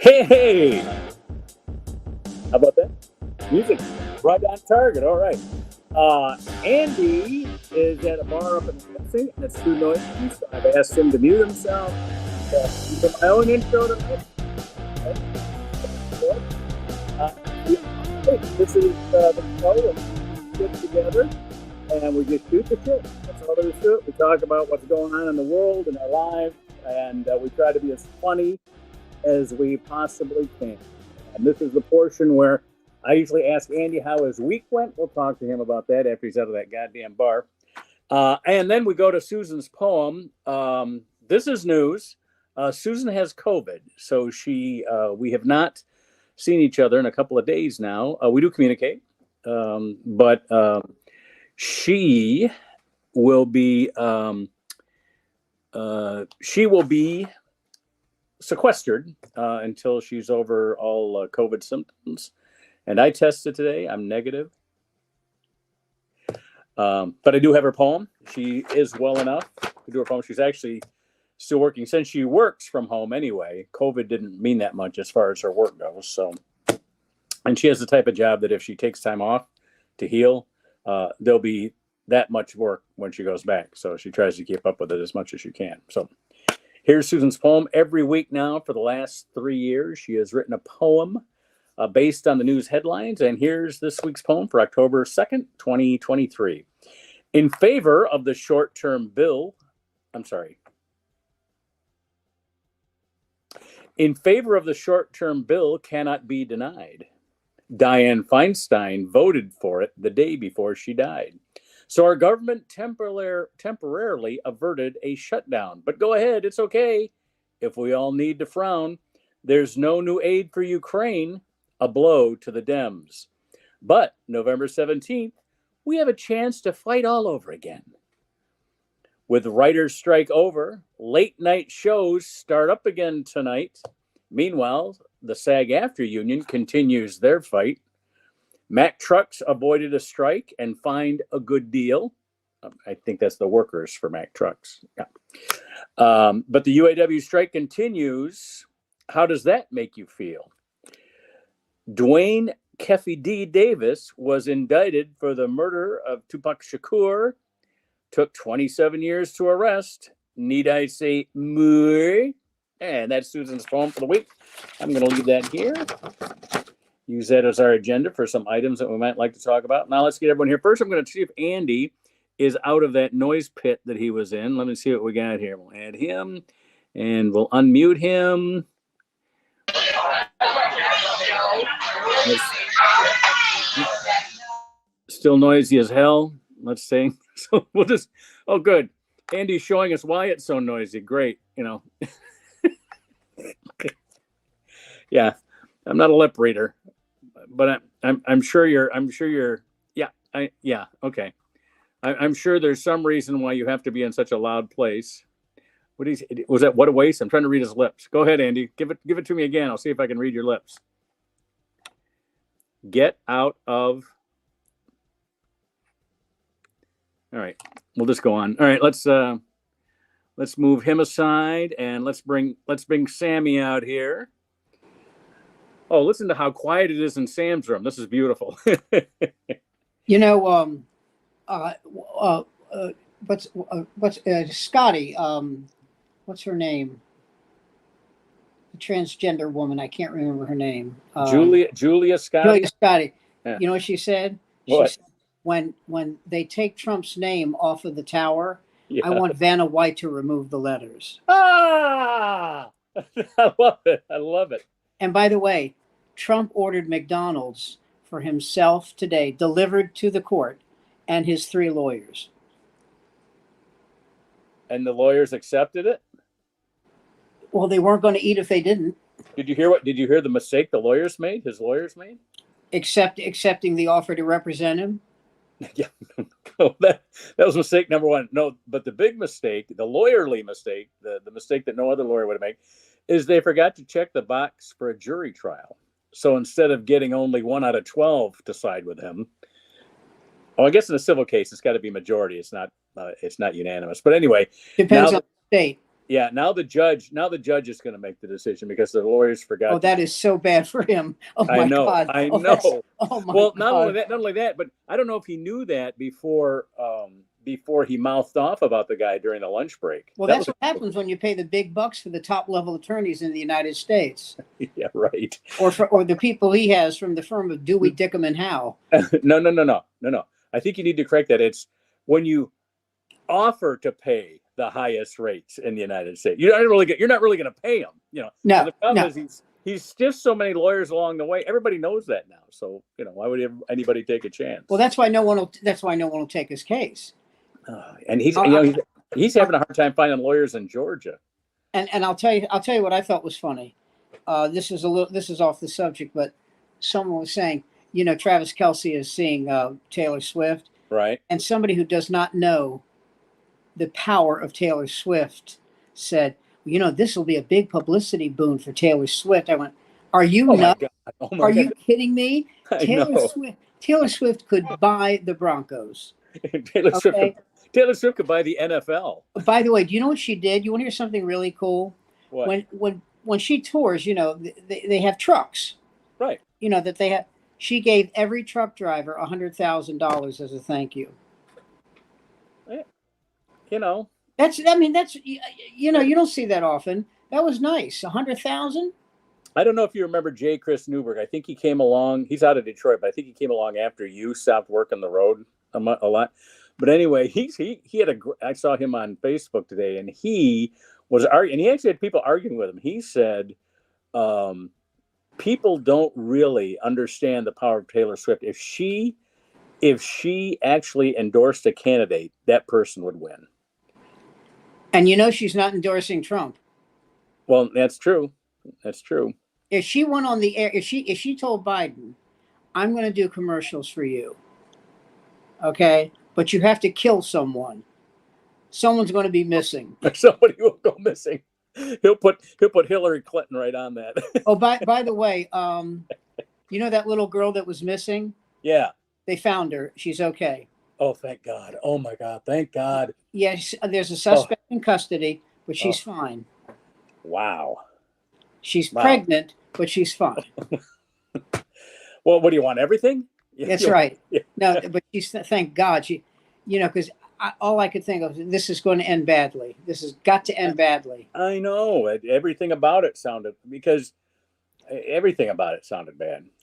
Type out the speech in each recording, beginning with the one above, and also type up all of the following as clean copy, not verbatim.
Hey, how about that? Music right on target. All right. Andy is at a bar up in Lansing, and it's too noisy, so I've asked him to mute himself. For my own intro tonight. This is the show we get together and we just shoot the shit. That's all there is to it. We talk about what's going on in the world and our lives, and we try to be as funny as we possibly can. And this is the portion where I usually ask Andy how his week went. We'll talk to him about that after he's out of that goddamn bar. And then we go to Susan's poem. This is news. Susan has COVID, so we have not seen each other in a couple of days now. We do communicate, but she will be sequestered until she's over all COVID symptoms. And I tested today. I'm negative. But I do have her poem. She is well enough to do her poem. She's actually still working. Since she works from home anyway, COVID didn't mean that much as far as her work goes. So, and she has the type of job that if she takes time off to heal, there'll be that much work when she goes back. So she tries to keep up with it as much as she can. So here's Susan's poem. Every week now for the last 3 years, she has written a poem based on the news headlines. And here's this week's poem for October 2nd, 2023. In favor of the short-term bill, in favor of the short-term bill cannot be denied. Dianne Feinstein voted for it the day before she died. So our government temporarily averted a shutdown. But go ahead, it's okay. If we all need to frown, there's no new aid for Ukraine, a blow to the Dems. But November 17th, we have a chance to fight all over again. With writers' strike over, late night shows start up again tonight. Meanwhile, the SAG-AFTRA union continues their fight. Mack Trucks avoided a strike and find a good deal. I think that's the workers for Mack Trucks. Yeah. But the UAW strike continues. How does that make you feel? Dwayne Keffy D. Davis was indicted for the murder of Tupac Shakur. Took 27 years to arrest. Need I say more? And that's Susan's poem for the week. I'm going to leave that here. Use that as our agenda for some items that we might like to talk about. Now let's get everyone here. First, I'm going to see if Andy is out of that noise pit that he was in. Let me see what we got here. We'll add him and we'll unmute him. Still noisy as hell. Let's see. So we'll just, oh, good. Andy's showing us why it's so noisy. Great. Yeah, I'm not a lip reader, but I'm sure you're, okay. I'm sure there's some reason why you have to be in such a loud place. Was that what a waste? I'm trying to read his lips. Go ahead, Andy. Give it to me again. I'll see if I can read your lips. Get out of. All right, we'll just go on. All right, let's move him aside and let's bring Sammy out here. Oh, listen to how quiet it is in Sam's room. This is beautiful. Scotty? What's her name? The transgender woman. I can't remember her name. Julia Scotty. Julia Scotty. Yeah. You know what she said? What? She said, when they take Trump's name off of the tower, Yeah. I want Vanna White to remove the letters. Ah, I love it. And by the way, Trump ordered McDonald's for himself today, delivered to the court, and his 3 lawyers. And the lawyers accepted it? Well, they weren't going to eat if they didn't. Did you hear the mistake the lawyers made? His lawyers made? Accepting the offer to represent him? Yeah. that was mistake number 1. No, but the big mistake, the lawyerly mistake, the mistake that no other lawyer would have made, is they forgot to check the box for a jury trial. So instead of getting only 1 out of 12 to side with him, I guess in a civil case, it's got to be majority. It's not unanimous. But anyway. Depends on the state. Yeah, now the judge is going to make the decision because the lawyers forgot. Oh, that is so bad for him. Oh I my know, God. I Oh, know. oh my Well, God. not only that, but I don't know if he knew that before he mouthed off about the guy during the lunch break. Well, that's what happens when you pay the big bucks for the top level attorneys in the United States. Yeah, right. Or the people he has from the firm of Dewey, Dickham and Howe. No. I think you need to correct that. It's when you offer to pay the highest rates in the United States. You're not really going to pay him. No, and the problem is he's stiffed so many lawyers along the way. Everybody knows that now. So why would anybody take a chance? Well, that's why no one will take his case. And he's having a hard time finding lawyers in Georgia. And I'll tell you what I thought was funny. This is off the subject, but someone was saying, Travis Kelce is seeing Taylor Swift, right? And somebody who does not know the power of Taylor Swift said, this will be a big publicity boon for Taylor Swift. I went, are you nuts? Are you kidding me? Taylor Swift could buy the Broncos. Taylor Swift could buy the NFL. By the way, do you know what she did? You want to hear something really cool? What? When she tours, they have trucks. Right. That they have. She gave every truck driver $100,000 as a thank you. That's you don't see that often. That was nice. 100,000. I don't know if you remember Chris Newberg. I think he came along. He's out of Detroit, but I think he came along after you stopped working the road a lot. But anyway, he had I saw him on Facebook today, and he was arguing. And he actually had people arguing with him. He said, people don't really understand the power of Taylor Swift. If she actually endorsed a candidate, that person would win. And she's not endorsing Trump. Well, that's true. That's true. If she went on the air, if she told Biden, I'm going to do commercials for you, okay, but you have to kill someone. Someone's going to be missing. Somebody will go missing. He'll put Hillary Clinton right on that. Oh, by the way, that little girl that was missing? Yeah. They found her. She's okay. Oh, thank God. Oh, my God. Thank God. Yes, there's a suspect in custody, but she's fine. Wow. She's pregnant, but she's fine. Well, what do you want? Everything? That's right. Yeah. No, but thank God. Because all I could think of, this is going to end badly. This has got to end badly. I know. Everything about it sounded bad.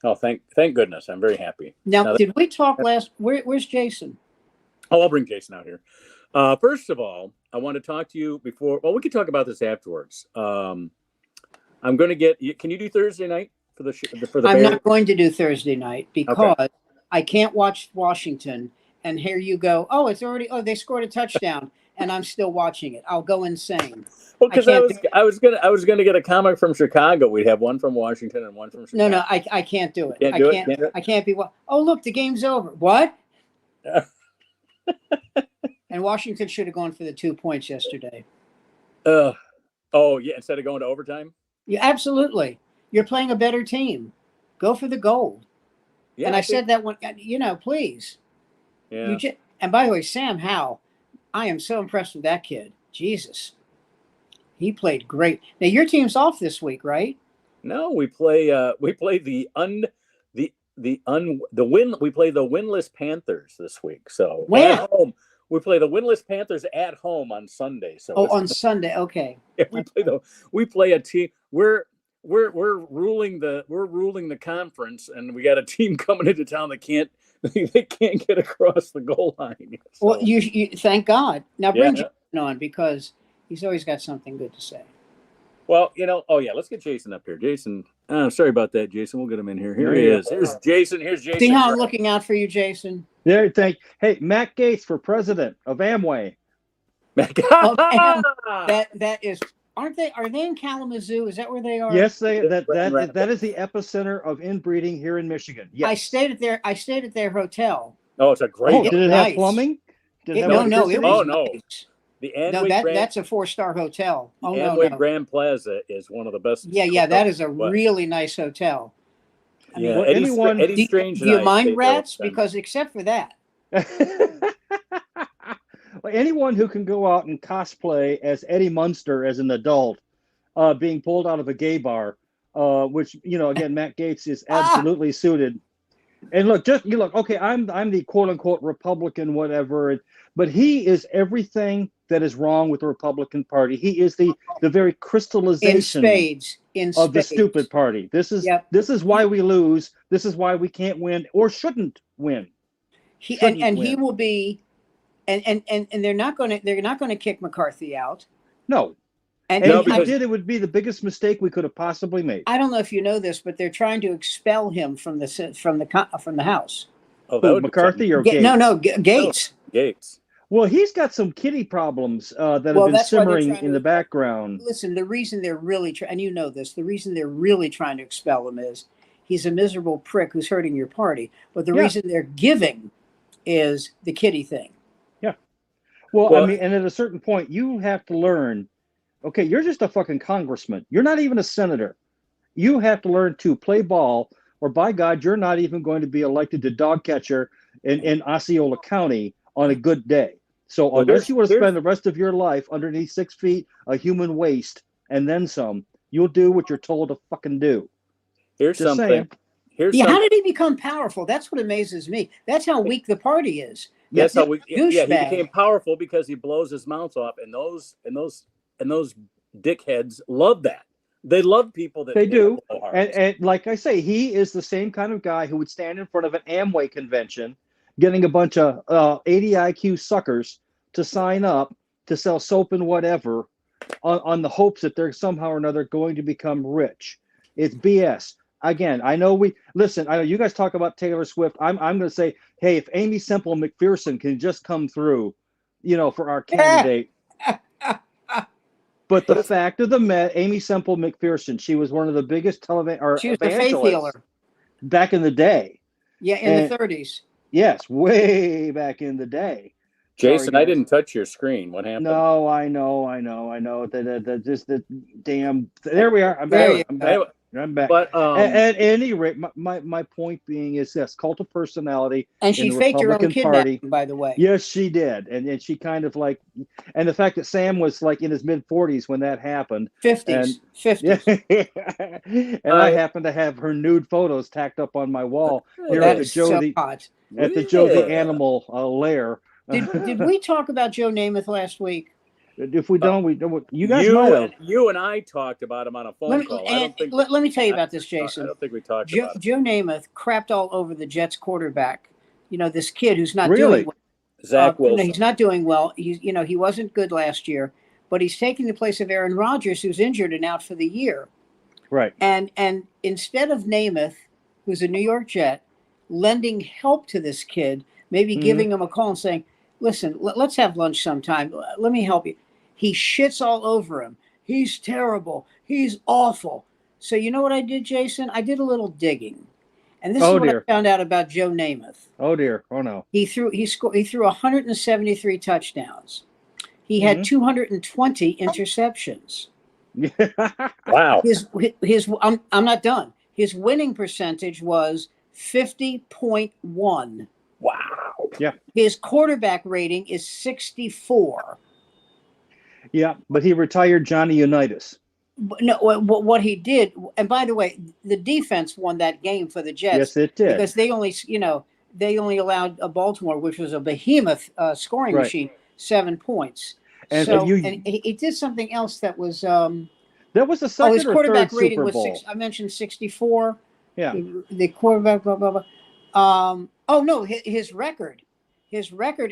Oh, thank goodness. I'm very happy. Now did we talk last? Where's Jason? Oh, I'll bring Jason out here. First of all, I want to talk to you before. Well, we can talk about this afterwards. I'm going to get. Can you do Thursday night for the I'm not going to do Thursday night because I can't watch Washington. And here you go. Oh, it's already. Oh, they scored a touchdown, and I'm still watching it. I'll go insane. Well, because I was gonna get a comic from Chicago. We'd have one from Washington and one from Chicago. No, I can't do it. I can't be. Oh, look, the game's over. What? And Washington should have gone for the 2 points yesterday. Oh yeah, instead of going to overtime. Yeah, absolutely. You're playing a better team. Go for the gold. Yeah, and I said that one. Please. Yeah. And by the way, Sam Howell, I am so impressed with that kid. Jesus, he played great. Now your team's off this week, right? No, we play the winless Panthers this week. So at home, we play the winless Panthers at home on Sunday. So on Sunday, okay. Yeah, we play a team. We're ruling the conference, and we got a team coming into town that can't get across the goal line. So. Well, you thank God. Now bring Jason on because he's always got something good to say. Well, let's get Jason up here. Jason, sorry about that, Jason. We'll get him in here. Here he is. Here's Jason. See how I'm looking out for you, Jason? There, hey, Matt Gaetz for president of Amway. That is. Are they in Kalamazoo? Is that where they are? Yes, that is the epicenter of inbreeding here in Michigan. Yes. I stayed at their hotel. Oh, it's a great. Oh, did it have plumbing? No. Nice. The Amway that's a 4-star hotel. Oh, Amway Grand Plaza is one of the best. Yeah, that is a really nice hotel. Eddie Strange. Do you mind rats? Because except for that. anyone who can go out and cosplay as Eddie Munster as an adult, being pulled out of a gay bar, which, again, Matt Gaetz is absolutely suited. And look, okay, I'm the quote unquote Republican, whatever, but he is everything that is wrong with the Republican Party. He is the very crystallization of the stupid party. This is why we lose. This is why we can't win or shouldn't win. He will be, and they're not going to kick McCarthy out. No. And if he did, it would be the biggest mistake we could have possibly made. I don't know if you know this, but they're trying to expel him from the House. Oh, McCarthy or Gaetz? No, Gaetz. Gaetz. Well, he's got some kitty problems that have been simmering in the background. Listen, the reason they're really and you know this, the reason they're really trying to expel him is he's a miserable prick who's hurting your party. But the reason they're giving is the kitty thing. Yeah. Well, I mean, and at a certain point, you have to learn. Okay, you're just a fucking congressman. You're not even a senator. You have to learn to play ball, or by God, you're not even going to be elected to dog catcher in Osceola County on a good day. So unless you want to spend the rest of your life underneath 6 feet of human waste and then some, you'll do what you're told to fucking do. Here's just something. How did he become powerful? That's what amazes me. That's how weak the party is. That's how he became powerful, because he blows his mouth off, and those dickheads love that. They love people that they do. And like I say, he is the same kind of guy who would stand in front of an Amway convention, getting a bunch of 80 IQ suckers to sign up to sell soap and whatever on the hopes that they're somehow or another going to become rich. It's BS. Again, I know you guys talk about Taylor Swift. I'm going to say, hey, if Amy Semple McPherson can just come through, for our candidate. But the fact of the matter, Amy Semple McPherson, she was one of the biggest she was the faith healer back in the day. Yeah, in the 30s. Yes, way back in the day. Jason, sorry, I didn't touch your screen. What happened? No, I know. Just the damn. There we are. I'm back. I'm back. But at any rate, my point being is this: cult of personality. And she faked her own kidnapping, by the way. Yes, she did, and she kind of and the fact that Sam was in his mid-40s when that happened. 50s. And I happen to have her nude photos tacked up on my wall here at the Joe the Animal lair. Did we talk about Joe Namath last week? If we don't, you guys might have. You and I talked about him on a phone call. Let me tell you about this, Jason. I don't think we talked about it. Joe Namath crapped all over the Jets quarterback. This kid who's not doing well. Zach Wilson. No, he's not doing well. He wasn't good last year, but he's taking the place of Aaron Rodgers, who's injured and out for the year. Right. And instead of Namath, who's a New York Jet, lending help to this kid, maybe giving him a call and saying, listen, let's have lunch sometime. Let me help you. He shits all over him. He's terrible. He's awful. So you know what I did, Jason? I did a little digging. And this is what I found out about Joe Namath. Oh, dear. Oh, no. He threw 173 touchdowns. He had 220 interceptions. Wow. I'm not done. His winning percentage was 50.1. Wow. Yeah. His quarterback rating is 64. Yeah, but he retired Johnny Unitas. No, what he did, and by the way, the defense won that game for the Jets. Yes, it did. Because they only allowed Baltimore, which was a behemoth scoring machine, 7 points. And and he did something else that was. That was the second his quarterback or third rating Super was Bowl. I mentioned 64. Yeah. The quarterback, blah blah blah. His record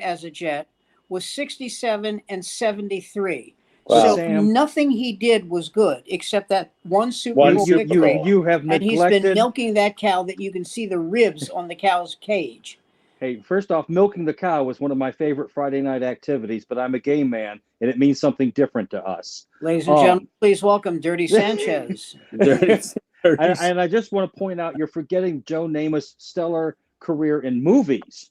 as a Jet was 67 and 73. Wow. So nothing he did was good except that one Super Bowl victory. You have neglected. And he's been milking that cow that you can see the ribs on the cow's cage. Hey, first off, milking the cow was one of my favorite Friday night activities, but I'm a gay man, and it means something different to us. Ladies and gentlemen, please welcome Dirty Sanchez. And I just want to point out, you're forgetting Joe Namath's stellar career in movies,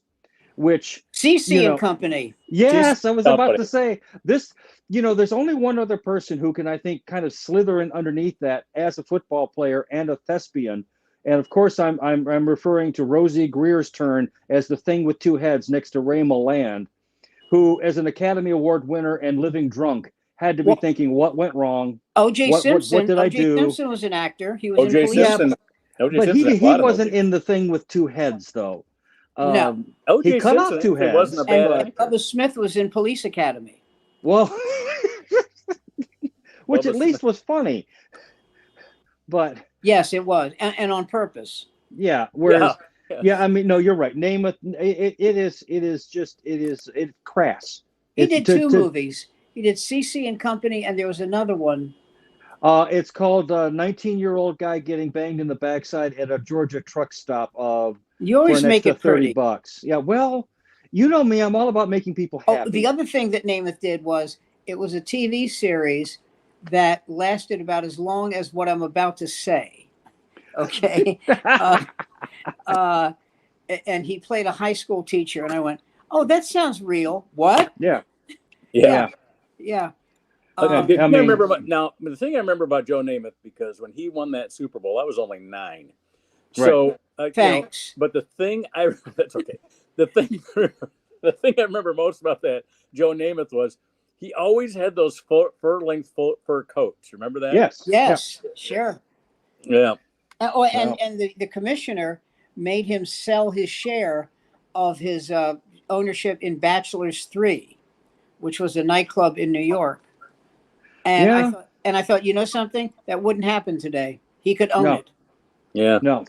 which CC and Company. Yes, I was about to say this. There's only one other person who can, I think, kind of slither in underneath that as a football player and a thespian. And of course, I'm referring to Rosie Greer's turn as the thing with two heads next to Ray Milland, who, as an Academy Award winner and living drunk, had to be thinking, what went wrong? O.J. Simpson. What did I do? O.J. Simpson was an actor. He was in O.J. police. Simpson. But he wasn't in The Thing with Two Heads, though. No. He cut off two heads. Wasn't a bad And actor. Bubba Smith was in Police Academy. Well, which at least was funny. But yes, it was, and on purpose. Yeah. Whereas, I mean, no, you're right. Namath, it's crass. He did two movies. He did CC and Company, and there was another one. It's called 19-year-old guy getting banged in the backside at a Georgia truck stop you always for an make extra it pretty. $30. Yeah, well, you know me, I'm all about making people happy. Oh, the other thing that Namath did was it was a TV series that lasted about as long as what I'm about to say. Okay. And he played a high school teacher, and I went, "Oh, that sounds real." What? Yeah. Yeah. Okay, I remember now the thing I remember about Joe Namath, because when he won that Super Bowl, I was only 9. Right. So thanks. But the thing that's okay. The thing I remember most about that Joe Namath was he always had those fur-length fur coats. Remember that? Yes, Yeah. sure. Yeah. And the commissioner made him sell his share of his ownership in Bachelor's 3, which was a nightclub in New York. And I thought, you know something? That wouldn't happen today. He could own it. Yeah. No.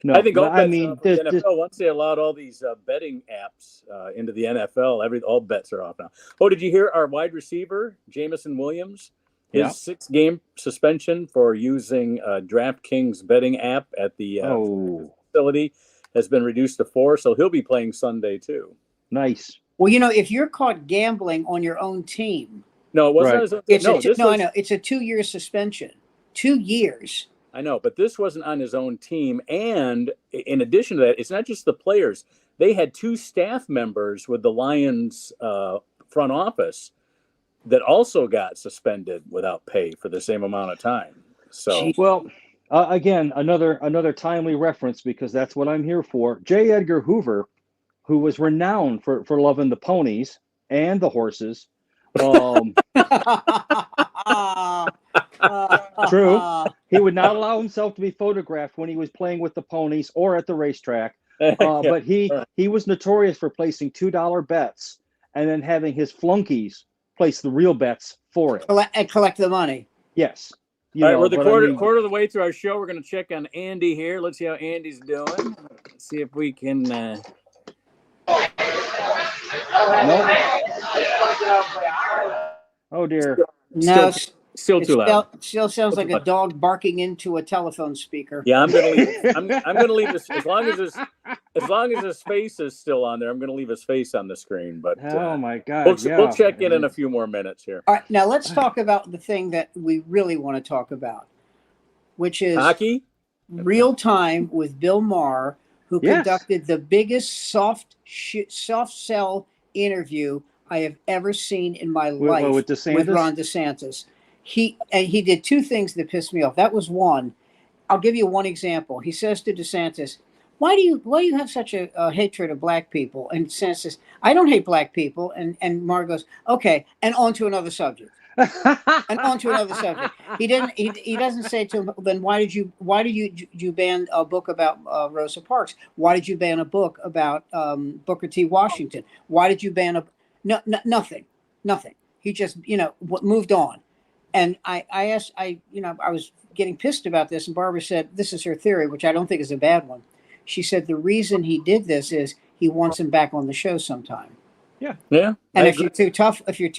I think the NFL, once they allowed all these betting apps into the NFL, all bets are off now. Oh, did you hear our wide receiver, Jamison Williams? His 6-game suspension for using DraftKings betting app at the facility has been reduced to 4, so he'll be playing Sunday too. Nice. Well, you know, if you're caught gambling on your own team. No, it wasn't his own team. I know. It's a 2-year suspension. 2 years. I know, but this wasn't on his own team. And in addition to that, it's not just the players. They had 2 staff members with the Lions front office that also got suspended without pay for the same amount of time. So, well, again, another timely reference, because that's what I'm here for. J. Edgar Hoover, who was renowned for loving the ponies and the horses. True. He would not allow himself to be photographed when he was playing with the ponies or at the racetrack. But he was notorious for placing $2 bets and then having his flunkies place the real bets for it. And collect the money. Yes. All right, we're the quarter of the way through our show. We're going to check on Andy here. Let's see how Andy's doing. Let's see if we can... Nope. Oh dear. No, still too loud. Still sounds like a dog barking into a telephone speaker. Yeah, I'm gonna leave. I'm gonna leave this as long as his face is still on there. I'm gonna leave his face on the screen. But oh my God, we'll check in a few more minutes here. All right, now let's talk about the thing that we really want to talk about, which is hockey. Real Time with Bill Maher, who conducted the biggest soft sell interview I have ever seen in my life with Ron DeSantis. He did 2 things that pissed me off. That was one. I'll give you one example. He says to DeSantis, why do you have such a hatred of black people? And DeSantis says, I don't hate black people. And Maher goes, okay, and on to another subject. And on to another subject. He doesn't say to him, then why did you ban a book about Rosa Parks? Why did you ban a book about Booker T. Washington? Why did you ban nothing? He just moved on. And I was getting pissed about this, and Barbara said this is her theory, which I don't think is a bad one. She said the reason he did this is he wants him back on the show sometime. Yeah. And if you're too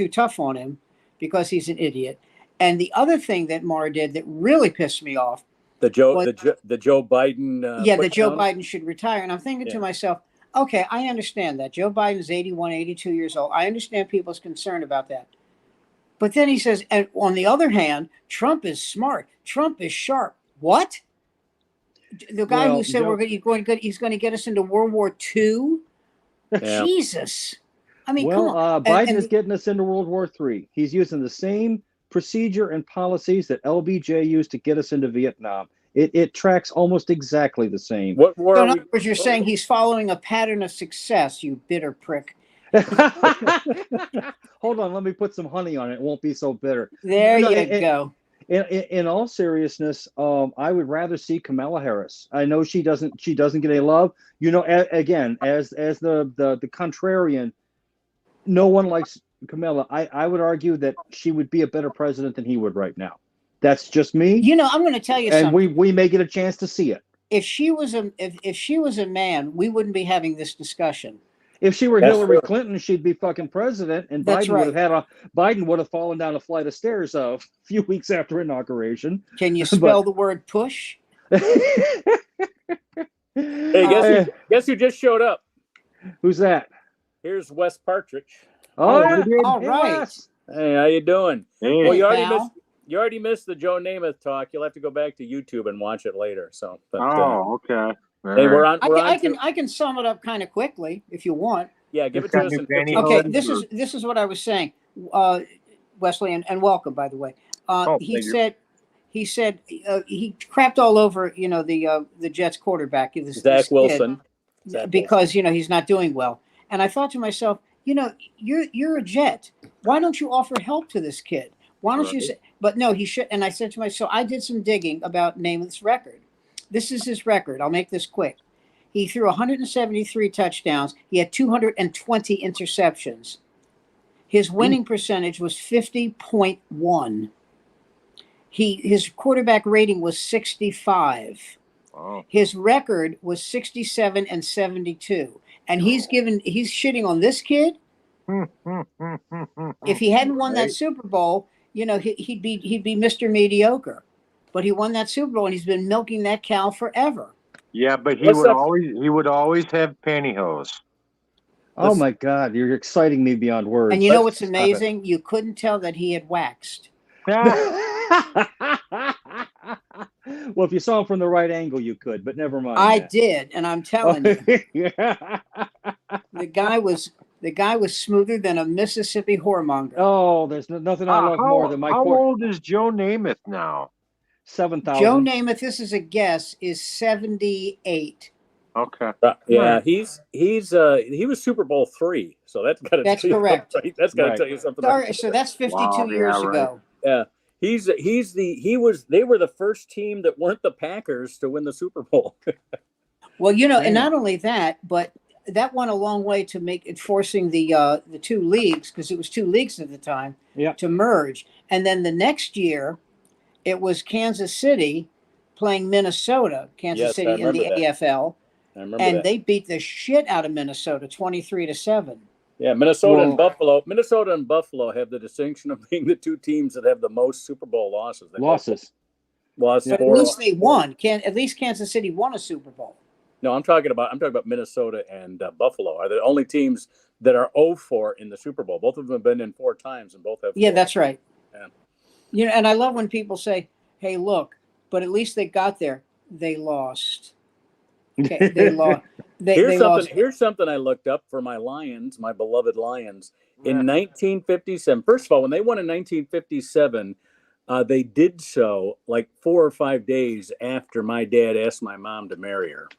tough on him, because he's an idiot. And the other thing that Maher did that really pissed me off, the Joe Biden. That Joe Biden should retire. And I'm thinking to myself, okay, I understand that. Joe Biden is 81, 82 years old. I understand people's concern about that. But then he says, and on the other hand, Trump is smart. Trump is sharp. What? The guy who said he's going to get us into World War II? Yeah. Jesus. I mean, come on. Biden is getting us into World War III. He's using the same procedure and policies that LBJ used to get us into Vietnam. It tracks almost exactly the same. What war? So in other words, you're saying he's following a pattern of success, you bitter prick. Hold on, let me put some honey on it. It won't be so bitter. There No, you go. In all seriousness, I would rather see Kamala Harris. I know she doesn't get any love. You know, again, as the contrarian, no one likes Kamala. I would argue that she would be a better president than he would right now. That's just me. You know, I'm going to tell you and something. we may get a chance to see it. If she was a man, we wouldn't be having this discussion. If she were Hillary Clinton, she'd be fucking president, and Biden would have fallen down a flight of stairs a few weeks after inauguration. Can you spell the word push? Hey, guess who just showed up? Who's that? Here's Wes Partridge. Oh, yeah. All right. Hey, how you doing? Hey. Well, you already missed the Joe Namath talk. You'll have to go back to YouTube and watch it later. So, okay. Hey, we're on. I can sum it up kind of quickly if you want. Yeah, give it to us in 15 Okay, this is what I was saying, Wesley, and welcome, by the way. He said he crapped all over the Jets quarterback, Zach Wilson, because he's not doing well. And I thought to myself, you're a Jet. Why don't you offer help to this kid? Why don't you say? But no, he should. And I said to myself, I did some digging about Namath's record. This is his record. I'll make this quick. He threw 173 touchdowns. He had 220 interceptions. His winning percentage was 50.1. His quarterback rating was 65. Wow. His record was 67 and 72. And he's shitting on this kid. If he hadn't won that Super Bowl, he'd be Mr. Mediocre. But he won that Super Bowl, and he's been milking that cow forever. Yeah, but he would always have pantyhose. Oh my God, you're exciting me beyond words. And you know what's amazing? You couldn't tell that he had waxed. Well, if you saw him from the right angle, you could, but never mind. I did, and I'm telling you, the guy was smoother than a Mississippi whoremonger. Oh, there's nothing I love more than my. How old is Joe Namath now? 7,000. Joe Namath, this is a guess, is 78. Okay. Yeah, he was Super Bowl III, so that's got to. That's correct. That's got to tell you something. So that's 52 years ago. Yeah. They were the first team that weren't the Packers to win the Super Bowl. Well, and not only that, but that went a long way to forcing the two leagues, because it was two leagues at the time, to merge. And then the next year, it was Kansas City playing Minnesota, City in the AFL. And they beat the shit out of Minnesota, 23-7. Yeah, Minnesota and Buffalo have the distinction of being the two teams that have the most Super Bowl losses. But at least they won. At least Kansas City won a Super Bowl. No, I'm talking about Minnesota and Buffalo are the only teams that are 0-4 in the Super Bowl. Both of them have been in 4 times, and both have. Yeah, that's right. Yeah. And I love when people say, "Hey, look," but at least they got there. They lost. Okay, they lost. Here's something I looked up for my Lions, my beloved Lions, in 1957. First of all, when they won in 1957, they did so like 4 or 5 days after my dad asked my mom to marry her.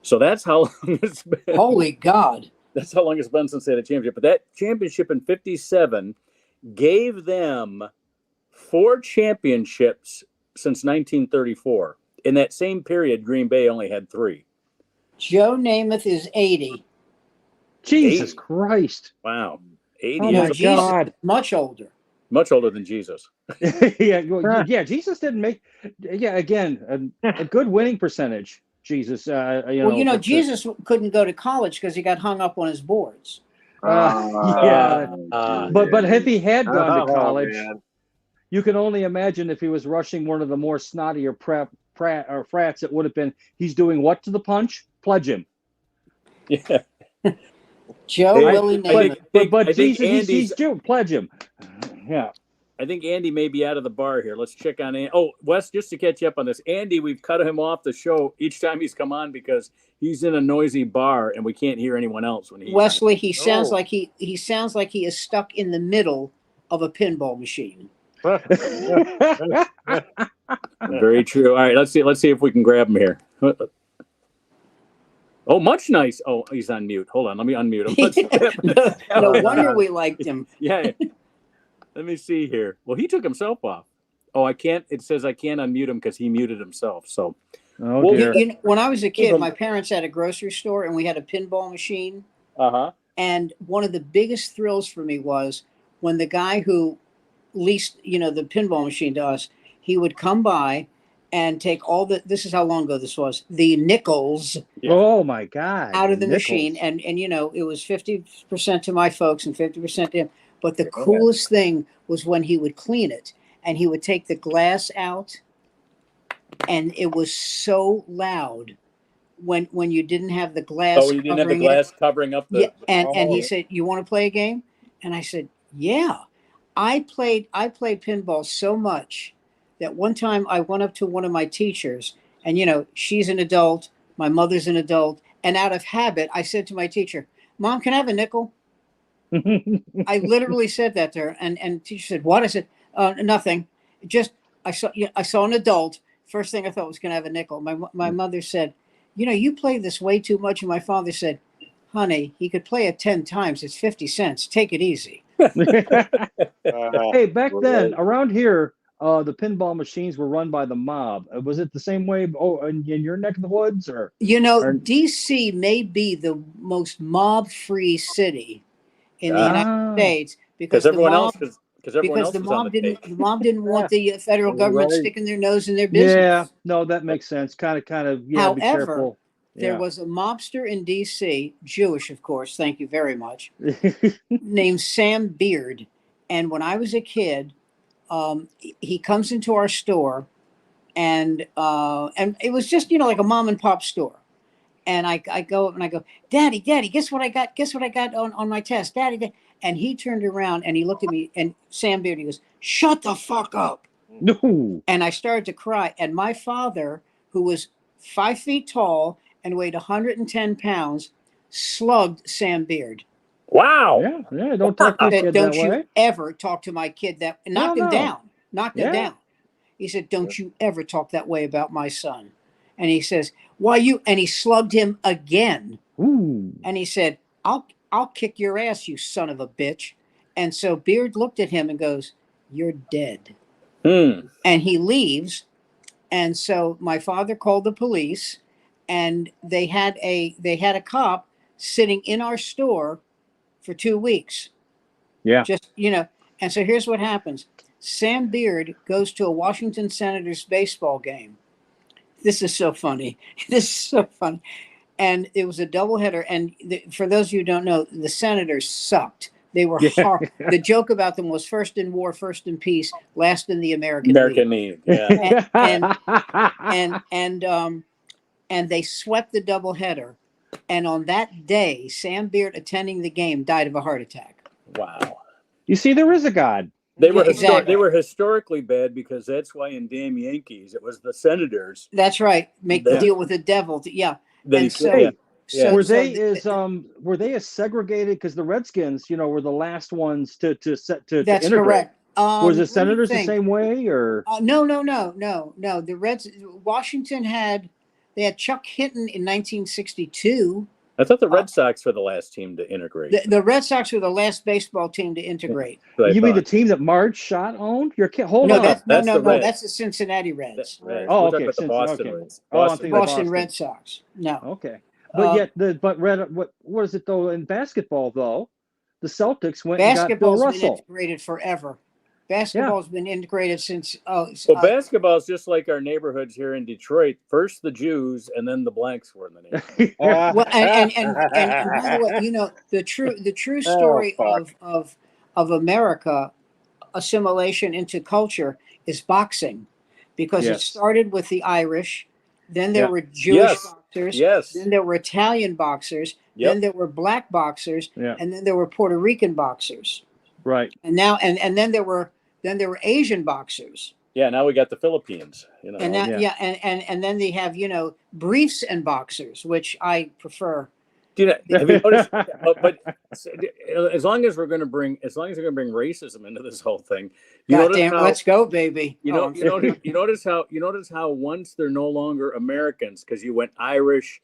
So that's how long it's been. Holy God! That's how long it's been since they had a championship. But that championship in '57 gave them 4 championships since 1934. In that same period, Green Bay only had 3. Joe Namath is 80. Jesus 80. Christ. Wow. 80. Oh my God. Much older. Much older than Jesus. Yeah, Jesus didn't make, again, a good winning percentage. Jesus. Jesus couldn't go to college because he got hung up on his boards. But if he had gone to college, you can only imagine if he was rushing one of the more snottier frats, it would have been, he's doing what to the punch? Pledge him. Yeah. Joe Willie Namath. But he's Joe. Pledge him. Yeah. I think Andy may be out of the bar here. Let's check on Andy. Oh, Wes, just to catch you up on this. Andy, we've cut him off the show each time he's come on because he's in a noisy bar and we can't hear anyone else when he. Wesley, he sounds like he is stuck in the middle of a pinball machine. Very true. All right, let's see if we can grab him here. Oh, much nice. Oh, he's on mute. Hold on, let me unmute him. No wonder we liked him. Yeah. Let me see here. Well, he took himself off. Oh, I can't. It says I can't unmute him because he muted himself. So, oh dear. You know, when I was a kid, my parents had a grocery store and we had a pinball machine. And one of the biggest thrills for me was when the guy who leased, you know, the pinball machine to us, he would come by and take all this is how long ago this was, the nickels. Yeah. Oh my God. Out of the machine. And you know, it was 50% to my folks and 50% to him. But the coolest thing was when he would clean it and he would take the glass out, and it was so loud when you didn't have the glass. Oh, you didn't have the glass covering up the. Yeah, and he said, "You want to play a game?" And I said, "Yeah." I played pinball so much that one time I went up to one of my teachers, and you know, she's an adult, my mother's an adult, and out of habit, I said to my teacher, "Mom, can I have a nickel?" I literally said that to her, and the teacher said, "What?" I said, "Nothing. Just I saw an adult. First thing I thought was, can I have a nickel?" My mother said, "You know, you play this way too much." And my father said, "Honey, he could play it 10 times. It's 50 cents. Take it easy." Hey, back then around here, the pinball machines were run by the mob. Was it the same way? Oh, in your neck of the woods, or you know, DC may be the most mob-free city in the United States because everyone else the mob didn't want the federal government sticking their nose in their business. Yeah, no, that makes sense. Kind of. Yeah, however, be careful. There was a mobster in DC, Jewish, of course, thank you very much, named Sam Beard. And when I was a kid, he comes into our store, and it was just, you know, like a mom and pop store. And I go up and I go, Daddy, guess what I got? Guess what I got on my test? Daddy. And he turned around and he looked at me, and Sam Beard, he goes, "Shut the fuck up." No. And I started to cry. And my father, who was 5 feet tall and weighed 110 pounds, slugged Sam Beard. Wow. Yeah. Don't talk to your kid Don't that you way. ever talk to my kid that. Knocked him down. Knocked him down. He said, "Don't you ever talk that way about my son." And he says, "Why you?" And he slugged him again. Ooh. And he said, I'll kick your ass, you son of a bitch." And so Beard looked at him and goes, "You're dead." And he leaves. And so my father called the police, and they had a cop sitting in our store for 2 weeks. Yeah. Just, you know, and so here's what happens. Sam Beard goes to a Washington Senators baseball game. This is so funny. This is so funny. And it was a doubleheader. And for those of you who don't know, the Senators sucked. They were hard. The joke about them was first in war, first in peace, last in the American League. Yeah. And they swept the doubleheader. And on that day, Sam Beard, attending the game, died of a heart attack. Wow. You see, there is a God. They were historically bad because that's why in Damn Yankees it was the Senators. That's right. Make the deal with the devil. Were they as segregated because the Redskins, you know, were the last ones to That's integrate. Correct. Was the Senators the same way, or no? The Washington had Chuck Hinton in 1962. I thought the Red Sox were the last team to integrate. The Red Sox were the last baseball team to integrate. You mean the team that Marge Schott owned? Hold on. That's the Cincinnati Reds. Oh, okay. The Boston Reds. Boston Red Sox. No. Okay. But what is it though? In basketball though, the Celtics went and got Bill Russell. Basketball's been integrated forever. Basketball's been integrated since. Basketball is just like our neighborhoods here in Detroit. First the Jews, and then the blacks were in the neighborhood. Well, and by the way, you know, the true story of America assimilation into culture is boxing, because it started with the Irish, then there were Jewish boxers, then there were Italian boxers, then there were black boxers, and then there were Puerto Rican boxers. Right. And now and then there were Asian boxers. Yeah, now we got the Philippines, you know. And and then they have, you know, briefs and boxers, which I prefer. Have you noticed? But as long as we're going to bring racism into this whole thing, let's go, baby. You notice how once they're no longer Americans because you went Irish,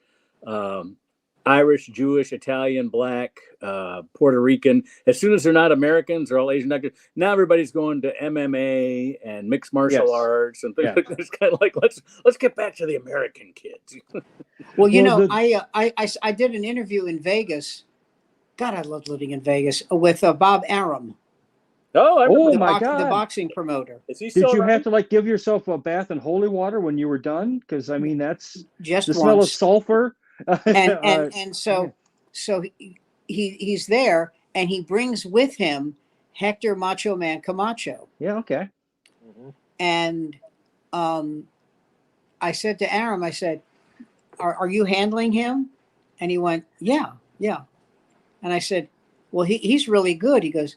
Irish, Jewish, Italian, Black, Puerto Rican. As soon as they're not Americans, they're all Asian. Now everybody's going to MMA and mixed martial arts and things like that. It's kind of like let's get back to the American kids. Well, I did an interview in Vegas. God, I love living in Vegas with Bob Arum. Oh, my God! The boxing promoter. Is he still Did you around? have to like give yourself a bath in holy water when you were done? Because I mean, that's just the smell of sulfur. And so he's there, and he brings with him Hector Macho Man Camacho. Yeah. Okay. And I said to Aram, I said, are you handling him? And he went, yeah. And I said, well, he's really good. He goes,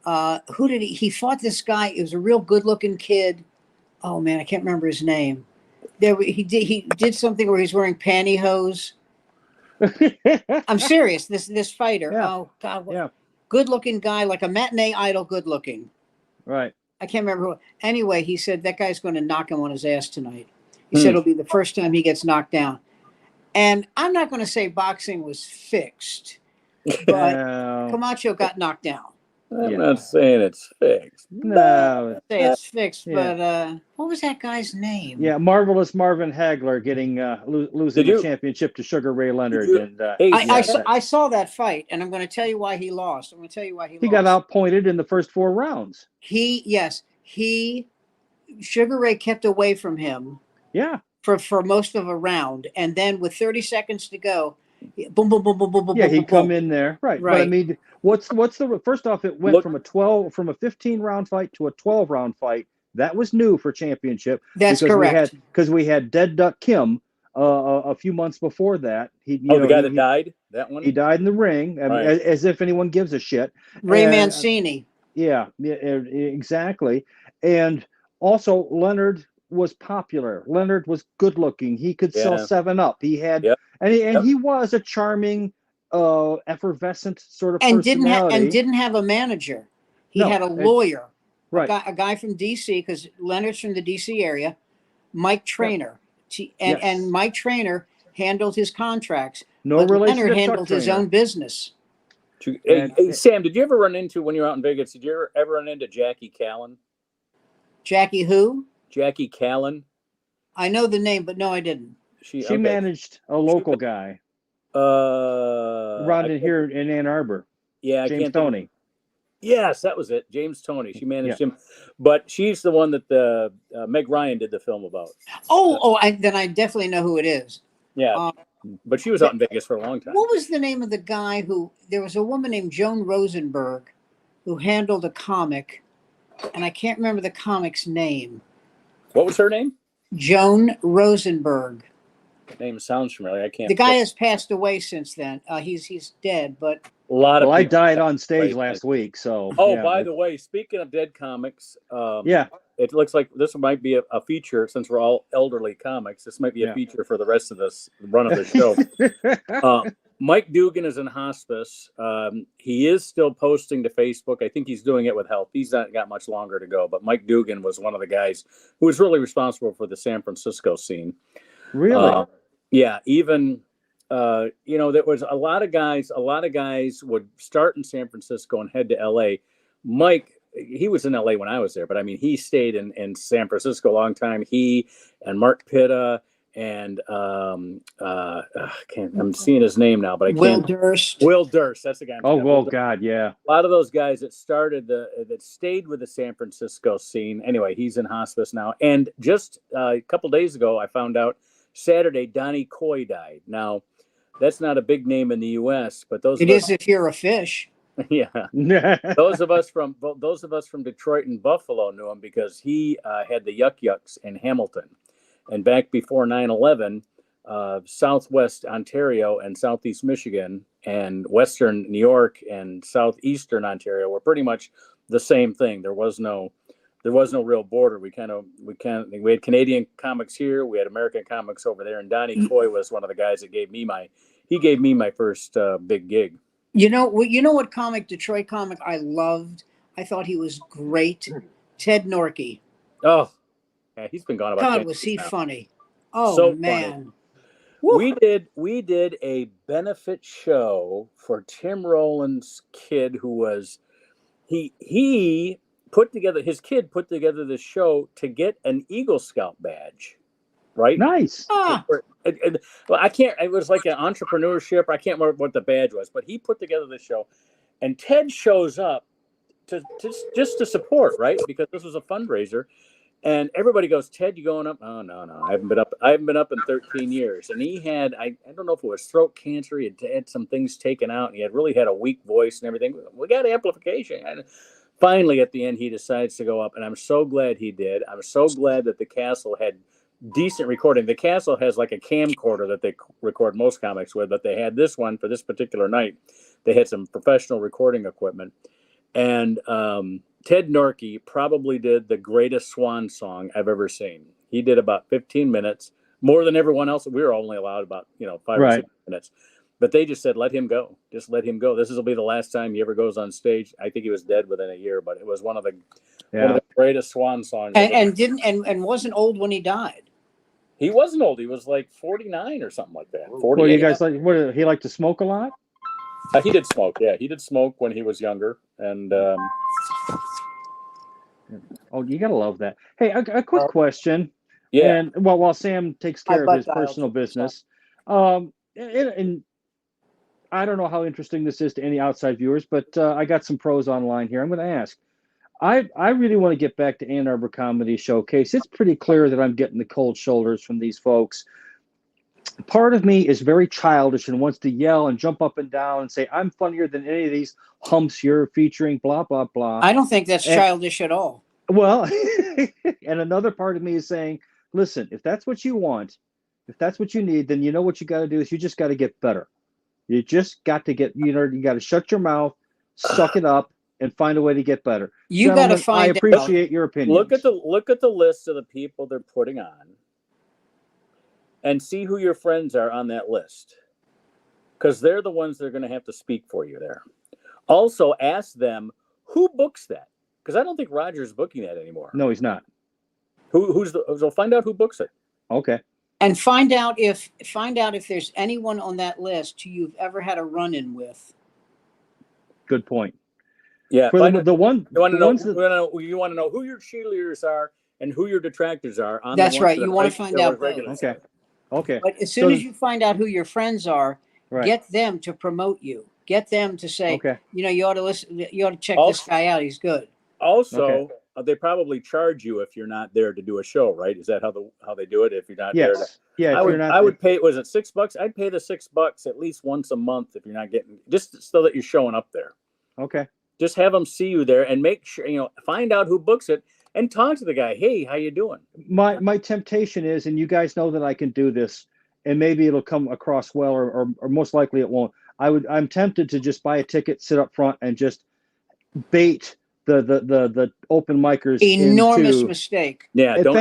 who did he fought this guy. It was a real good looking kid. Oh man, I can't remember his name. He did something where he's wearing pantyhose. I'm serious. This fighter. Yeah. Oh God. Yeah. Good looking guy, like a matinee idol, good looking. Right. I can't remember who. Anyway, he said that guy's going to knock him on his ass tonight. He said it'll be the first time he gets knocked down. And I'm not going to say boxing was fixed, but Camacho got knocked down. I'm not saying it's fixed. No, say it's fixed. But what was that guy's name? Yeah, Marvelous Marvin Hagler getting losing the championship to Sugar Ray Leonard. I saw that fight, and I'm going to tell you why he lost. I'm going to tell you why he lost. He got outpointed in the first 4 rounds. Sugar Ray kept away from him. Yeah. For most of a round, and then with 30 seconds to go, boom, boom, boom, boom, boom, boom. Yeah, he'd come in there, right? But I mean, what's the first off? It went from a 15-round fight to a 12-round fight. That was new for championship. That's correct. Because we had Dead Duck Kim a few months before that. The guy that died. That one. He died in the ring. I mean, as if anyone gives a shit. Ray Mancini. Yeah, exactly. And also Leonard was popular. Leonard was good looking. He could sell 7-Up. He had and he was a charming, effervescent sort of personality. Didn't have a manager. He had a lawyer, right? A guy from DC, because Leonard's from the DC area. Mike Trainer, and Mike Trainer handled his contracts. No relation. Leonard handled his own business. Hey, Sam, did you ever run into, when you were out in Vegas? Did you ever run into Jackie Callan? Jackie who? Jackie Callan. I know the name, but no, I didn't. She managed a local guy. Around here in Ann Arbor. Yeah, James Toney. Yes, that was it. James Toney. She managed him, but she's the one that Meg Ryan did the film about. Then I definitely know who it is. Yeah, but she was out in Vegas for a long time. What was the name of the guy who? There was a woman named Joan Rosenberg who handled a comic, and I can't remember the comic's name. What was her name? Joan Rosenberg. The name sounds familiar. I can't. The guy has passed away since then. He's dead, but a lot of. Well, I died on stage last week, so. By the way, speaking of dead comics, it looks like this might be a feature, since we're all elderly comics. This might be a feature for the rest of this run of the show. Mike Dugan is in hospice. He is still posting to Facebook. I think he's doing it with help. He's not got much longer to go. But Mike Dugan was one of the guys who was really responsible for the San Francisco scene. Really? Even there was a lot of guys would start in San Francisco and head to LA. Mike, he was in LA when I was there, but I mean, he stayed in San Francisco a long time. He and Mark Pitta and I'm seeing his name now, but I can't. Will Durst. Will Durst, that's the guy. God, yeah. A lot of those guys that stayed with the San Francisco scene. Anyway, he's in hospice now. And just a couple days ago, I found out Saturday, Donnie Coy died. Now, that's not a big name in the U.S., but those. It is if you're a fish. Yeah. Those of us from Detroit and Buffalo knew him because he had the Yuck Yucks in Hamilton. And back before 9/11, Southwest Ontario and Southeast Michigan and Western New York and Southeastern Ontario were pretty much the same thing. There was no real border. We had Canadian comics here. We had American comics over there. And Donnie Coy was one of the guys that gave me my first big gig. You know what Detroit comic I loved? I thought he was great. Ted Norkie. Oh, yeah, he's been gone about. God, was he now. funny? Oh, so man. Funny. We did a benefit show for Tim Rowland's kid who was he put together his kid put together this show to get an Eagle Scout badge, right? Nice. Well, I can't. It was like an entrepreneurship. I can't remember what the badge was, but he put together this show, and Ted shows up to just to support, right? Because this was a fundraiser. And everybody goes, Ted, you going up? Oh, no. I haven't been up in 13 years. And he had, I don't know if it was throat cancer. He had some things taken out, and he had really had a weak voice and everything. We got amplification. And finally, at the end, he decides to go up. And I'm so glad he did. I'm so glad that the Castle had decent recording. The Castle has like a camcorder that they record most comics with, but they had this one for this particular night. They had some professional recording equipment. And Ted Norkey probably did the greatest swan song I've ever seen. He did about 15 minutes, more than everyone else. We were only allowed about 5 or 6 minutes. But they just said, let him go. Just let him go. This will be the last time he ever goes on stage. I think he was dead within a year, but it was one of the greatest swan songs. And wasn't old when he died. He wasn't old. He was like 49 or something like that. 48. Well, you guys what he liked to smoke a lot? He did smoke. Yeah, he did smoke when he was younger. And you gotta love that. Hey, a quick question. Yeah. And while Sam takes care of his personal business, and I don't know how interesting this is to any outside viewers, but I got some pros online here. I'm going to ask. I really want to get back to Ann Arbor Comedy Showcase. It's pretty clear that I'm getting the cold shoulders from these folks. Part of me is very childish and wants to yell and jump up and down and say, I'm funnier than any of these humps you're featuring, blah, blah, blah. I don't think that's childish at all. Well, and another part of me is saying, listen, if that's what you want, if that's what you need, then you know what you got to do is you just got to get better. You just got to get, you got to shut your mouth, suck it up, and find a way to get better. You got to find. I appreciate your opinion. Look at the list of the people they're putting on, and see who your friends are on that list, because they're the ones that are going to have to speak for you there. Also, ask them who books that, because I don't think Roger's booking that anymore. No, he's not. So find out who books it. Okay. And find out if there's anyone on that list who you've ever had a run-in with. Good point. Yeah, you want to know who your cheerleaders are and who your detractors are. That's right. You want to find out. Okay. But as soon as you find out who your friends are, get them to promote you. Get them to say, you ought to listen. You ought to check this guy out. He's good. Also, they probably charge you if you're not there to do a show, right? Is that how they do it? If you're not there, I would pay. Was it $6? I'd pay the $6 at least once a month if you're not getting, just so that you're showing up there. Okay. Just have them see you there and make sure find out who books it and talk to the guy. Hey, how you doing? My temptation is, and you guys know that I can do this, and maybe it'll come across well, or most likely it won't. I'm tempted to just buy a ticket, sit up front, and just bait the open micers. Enormous mistake. Yeah, that's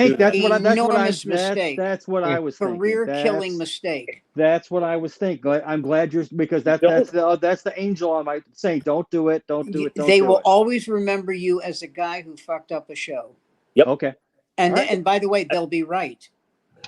what I was thinking. Career-killing mistake. That's what I was thinking. I'm glad because that's the angel on my saying, don't do it. They will always remember you as a guy who fucked up a show. Yep. Okay. And by the way, they'll be right.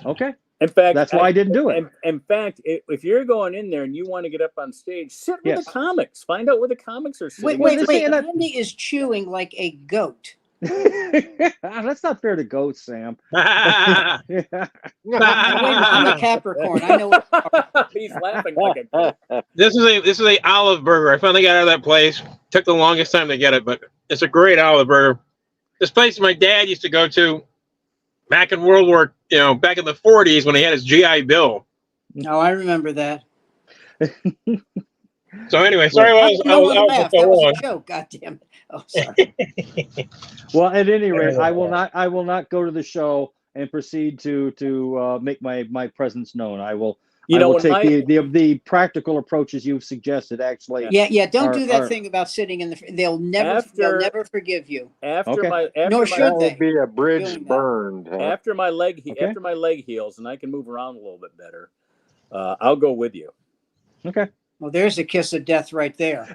Okay. In fact, that's why I didn't do it. In fact, if you're going in there and you want to get up on stage, sit with the comics. Find out where the comics are sitting. Wait. Andy is chewing like a goat. That's not fair to goats, Sam. I'm a Capricorn. I know. He's laughing like a. This is a olive burger. I finally got out of that place. Took the longest time to get it, but it's a great olive burger. This place my dad used to go to back in World War, back in the 40s when he had his GI Bill. No, I remember that. So anyway, sorry, that was a joke. God damn it! Oh, sorry. Well, at any rate, I will not go to the show and proceed to make my presence known. I will take the practical approaches you've suggested. Actually, Don't do that thing about sitting in the. They'll never forgive you. Nor should they. Be a bridge burned. After my leg heals and I can move around a little bit better, I'll go with you. Okay. Well, there's a kiss of death right there.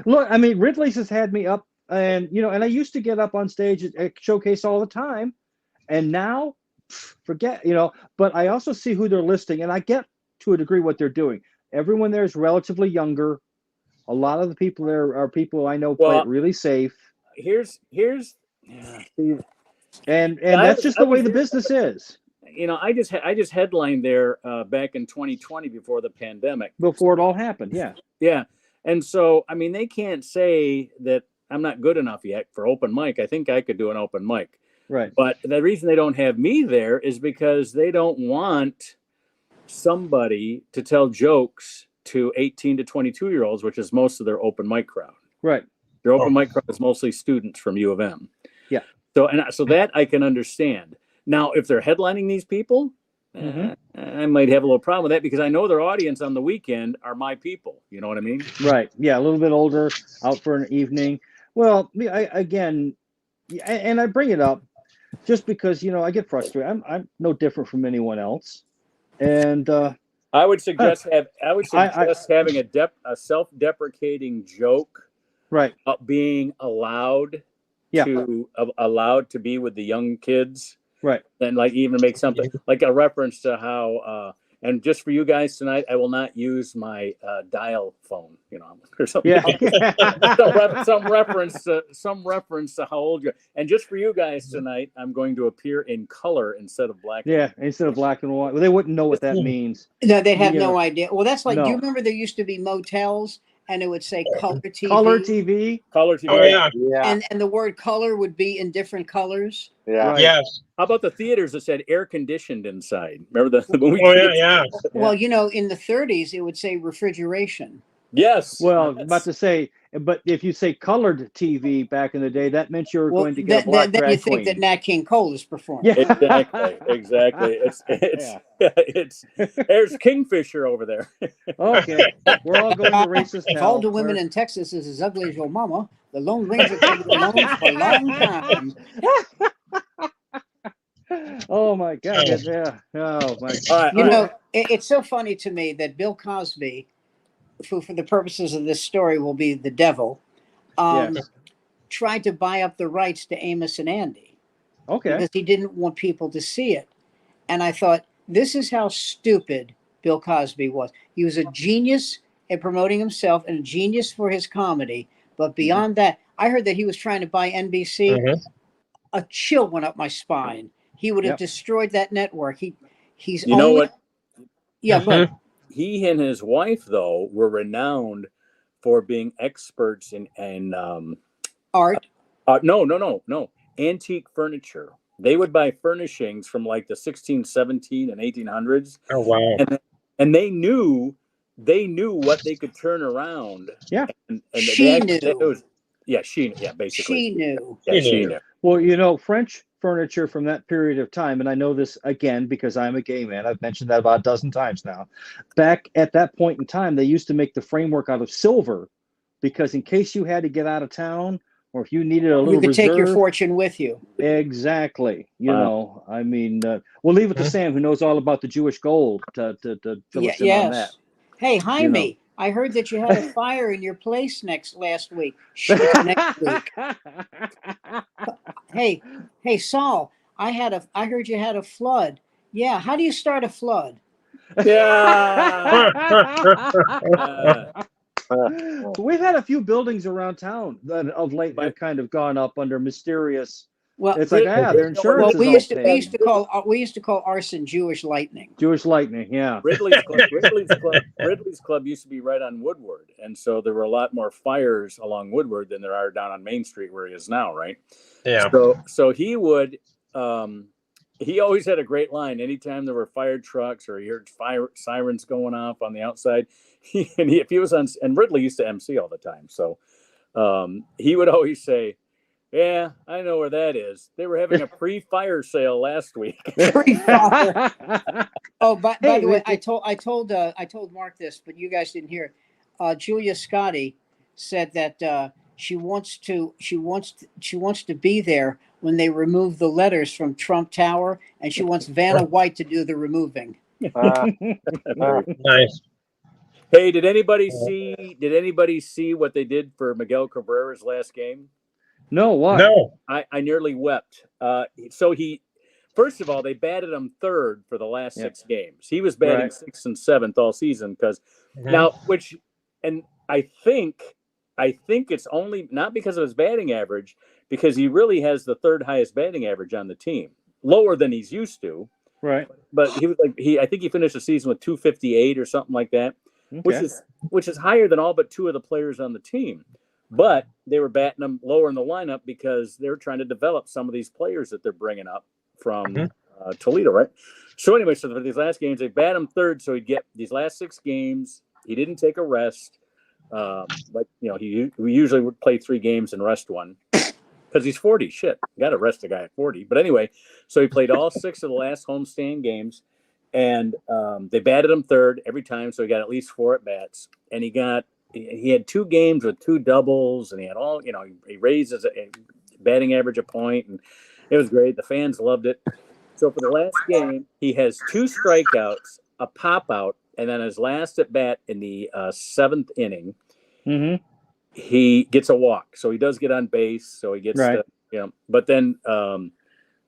Look, I mean, Ridley's has had me up, and I used to get up on stage at Showcase all the time, and now forget, but I also see who they're listing, and I get to a degree what they're doing. Everyone there is relatively younger. A lot of the people there are people I know play it really safe. Here's and that's just the way the business is. I just headlined there back in 2020 before the pandemic. Before it all happened, yeah. Yeah. And so, I mean, they can't say that I'm not good enough yet for open mic. I think I could do an open mic. Right. But the reason they don't have me there is because they don't want somebody to tell jokes to 18 to 22-year-olds, which is most of their open mic crowd. Right. Their open mic crowd is mostly students from U of M. Yeah. So that I can understand. Now, if they're headlining these people, I might have a little problem with that because I know their audience on the weekend are my people. You know what I mean? Right. Yeah. A little bit older, out for an evening. Well, again, I bring it up just because, I get frustrated. I'm no different from anyone else. And I would suggest having a self-deprecating joke, right, being allowed to be with the young kids, right, and like even make something like a reference to how and just for you guys tonight, I will not use my dial phone, or something. Yeah. some reference to how old you are. And just for you guys tonight, I'm going to appear in color instead of black. Yeah, instead of black and white. Well, they wouldn't know what that means. No, they have no idea. Well, that's like, No. do you remember there used to be motels and it would say color TV? Color TV. Color TV. Oh, yeah. And the word color would be in different colors. Yeah. Right. Yes. How about the theaters that said air conditioned inside? Remember the movie? Oh, yeah. Well, in the 30s, it would say refrigeration. Yes. Well, about to say, but if you say colored TV back in the day, that meant you were going to get a black then drag you think queen. that Nat King Cole is performing. Yeah. Exactly. It's there's Kingfisher over there. Okay, we're all going to racist If hell. all the women in Texas is as ugly as your mama, the Lone Ranger can be alone for a long time. Oh my God! Yeah. Oh my. It's so funny to me that Bill Cosby, who for the purposes of this story will be the devil, tried to buy up the rights to Amos and Andy. Okay. Because he didn't want people to see it. And I thought, this is how stupid Bill Cosby was. He was a genius at promoting himself and a genius for his comedy. But beyond that, I heard that he was trying to buy NBC. A chill went up my spine. He would have destroyed that network. He's know what? Yeah, but he and his wife, though, were renowned for being experts in art. No. Antique furniture. They would buy furnishings from like the 1617 and 1800s. Oh, wow. And they knew what they could turn around. Yeah. And she knew. Basically. She knew. Yeah, she knew. Well, French furniture from that period of time, and I know this again because I'm a gay man. I've mentioned that about a dozen times now. Back at that point in time, they used to make the framework out of silver because in case you had to get out of town or if you needed a little you could reserve, take your fortune with you. Exactly. I mean, we'll leave it to Sam, who knows all about the Jewish gold, to fill us in on that. Hey, Jaime, I heard that you had a fire in your place last week. Next week. Hey, Saul, I heard you had a flood. Yeah, how do you start a flood? Yeah. We've had a few buildings around town that of late have kind of gone up under mysterious. Well, it's like their insurance. Well, we used to call arson Jewish lightning. Jewish lightning, yeah. Ridley's Club used to be right on Woodward, and so there were a lot more fires along Woodward than there are down on Main Street where he is now, right? Yeah. So he would. He always had a great line. Anytime there were fire trucks or he heard fire sirens going off on the outside, if he was on, and Ridley used to MC all the time, so he would always say, "Yeah, I know where that is. They were having a pre-fire sale last week." Oh, by the way, I told Mark this, but you guys didn't hear it. Julia Scotti said that she wants to be there when they remove the letters from Trump Tower, and she wants Vanna White to do the removing. Nice. Hey, did anybody see what they did for Miguel Cabrera's last game? No, what? No. I nearly wept. So first of all, they batted him third for the last 6 games. He was batting 6th and 7th all season because I think it's only not because of his batting average, because he really has the 3rd highest batting average on the team, lower than he's used to. Right. But he was I think he finished the season with 258 or something like that, which is higher than all but 2 of the players on the team. But they were batting him lower in the lineup because they were trying to develop some of these players that they're bringing up from Toledo, right? So anyway, so for these last games, they bat him third, so he'd get these last 6 games. He didn't take a rest. But we usually would play 3 games and rest 1 because he's 40. Shit, you got to rest a guy at 40. But anyway, so he played all 6 of the last homestand games, and they batted him third every time, so he got at least 4 at bats. And he had 2 games with 2 doubles, and he had all he raised his batting average a point, and it was great. The fans loved it. So for the last game, he has 2 strikeouts, a pop out, and then his last at bat in the 7th inning, he gets a walk. So he does get on base. So he gets, but then the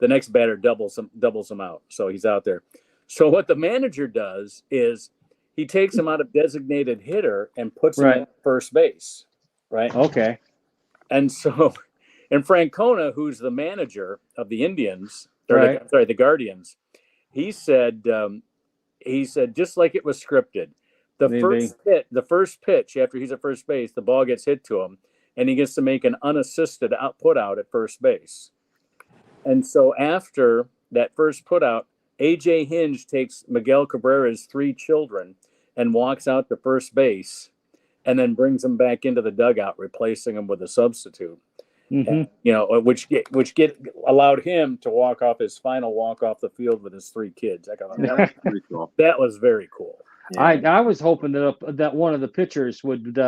next batter doubles him out. So he's out there. So what the manager does is he takes him out of designated hitter and puts him at first base. Right. Okay. And so, and Francona, who's the manager of the Indians, the Guardians, he said, just like it was scripted, the first pitch after he's at first base, the ball gets hit to him, and he gets to make an unassisted put out at first base. And so after that first put out, A.J. Hinge takes Miguel Cabrera's 3 children and walks out to first base, and then brings them back into the dugout, replacing them with a substitute. And, which allowed him to walk off his final walk off the field with his 3 kids. That was very cool. Yeah. I was hoping that one of the pitchers would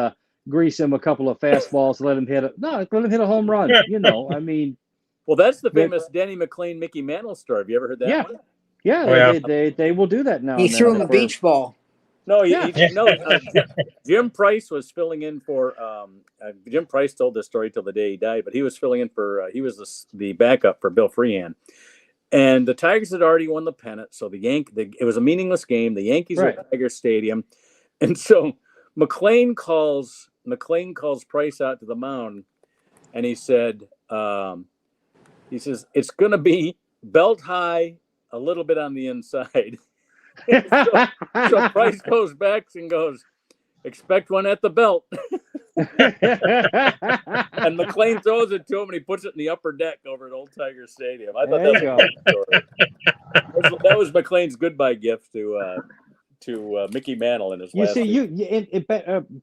grease him a couple of fastballs, let him hit a home run. I mean, well, that's the famous Denny McLean, Mickey Mantle story. Have you ever heard that? One? Yeah, they will do that now. He threw him a beach ball. No, Jim Price was filling in for. Jim Price told this story till the day he died, but he was filling in for. He was the backup for Bill Freehan, and the Tigers had already won the pennant, so it was a meaningless game. The Yankees were at Tiger Stadium, and so McLean calls Price out to the mound, and he says it's going to be belt high, a little bit on the inside. so Price goes back and goes, expect one at the belt. And McLean throws it to him, and he puts it in the upper deck over at Old Tiger Stadium. I thought that was a good story. That was McLean's goodbye gift to Mickey Mantle in his last season.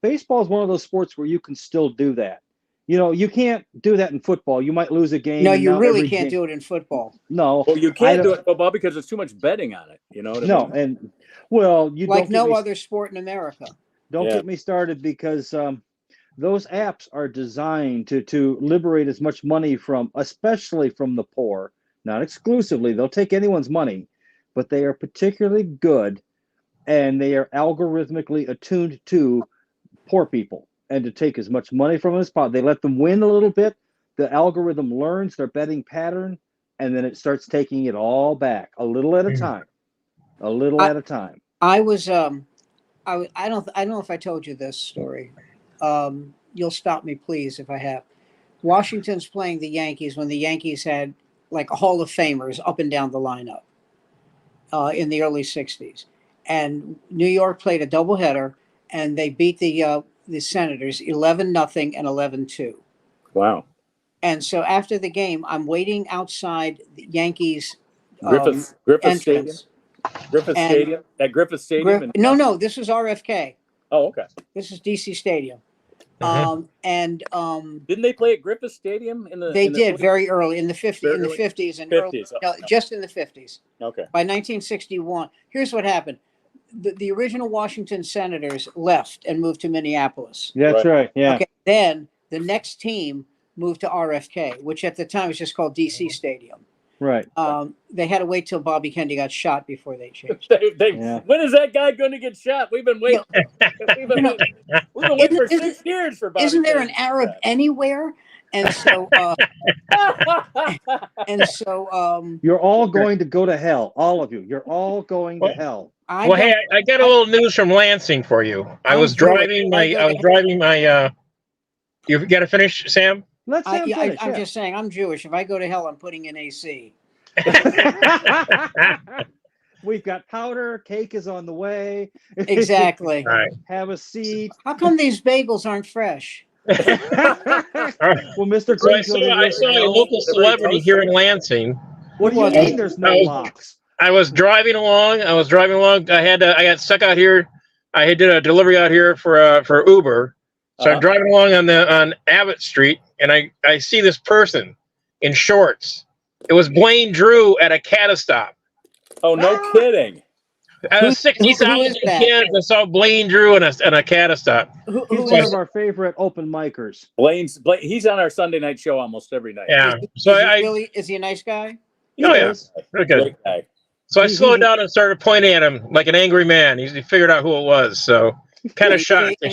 Baseball is one of those sports where you can still do that. You can't do that in football. You might lose a game. No, you really can't do it in football. No. Well, you can't do it in football because there's too much betting on it. You know what I mean? You like no other sport in America. Don't get me started, because those apps are designed to liberate as much money especially from the poor. Not exclusively. They'll take anyone's money, but they are particularly good, and they are algorithmically attuned to poor people. And to take as much money from them as possible. They let them win a little bit. The algorithm learns their betting pattern, and then it starts taking it all back a little at a time. At a time. I was I don't know if I told you this story. You'll stop me, please, if I have. Washington's playing the Yankees when the Yankees had like a Hall of Famers up and down the lineup in the early 60s. And New York played a doubleheader, and they beat the Senators 11-0 and 11-2. Wow. And so after the game, I'm waiting outside the Yankees Griffith Stadium. At Griffith Stadium? No, this is RFK. Oh, okay. This is DC Stadium. Didn't they play at Griffith Stadium They did very early in the 50s and 50s. Just in the 50s. Okay. By 1961, here's what happened. The original Washington Senators left and moved to Minneapolis. That's right. Yeah. Okay. Then the next team moved to RFK, which at the time was just called DC Stadium. Right. They had to wait till Bobby Kennedy got shot before they changed. When is that guy going to get shot? We've been waiting. We've been waiting for 6 years for Bobby. Isn't there an Arab anywhere? And so, you're all going to go to hell. All of you. You're all going to hell. Hey, I got a little news from Lansing for you. I was driving my. You got to finish, Sam? Let's Sam finish. I'm just saying, I'm Jewish. If I go to hell, I'm putting in AC. We've got powder. Cake is on the way. Exactly. All right. Have a seat. How come these bagels aren't fresh? Well, Mr. So I saw a local celebrity here in Lansing. What do you mean there's no locks? I was driving along. I got stuck out here. I did a delivery out here for Uber. So I'm driving along on Abbott Street, and I see this person in shorts. It was Blaine Drew at a Catastop. Oh, no kidding. Out of 60,000 kids, I saw Blaine Drew in a Catastop. He's one of our favorite open micers. He's on our Sunday night show almost every night. Yeah. Is he a nice guy? Oh, yeah. Very good. So I slowed down and started pointing at him like an angry man. He figured out who it was. So kind of shocked him.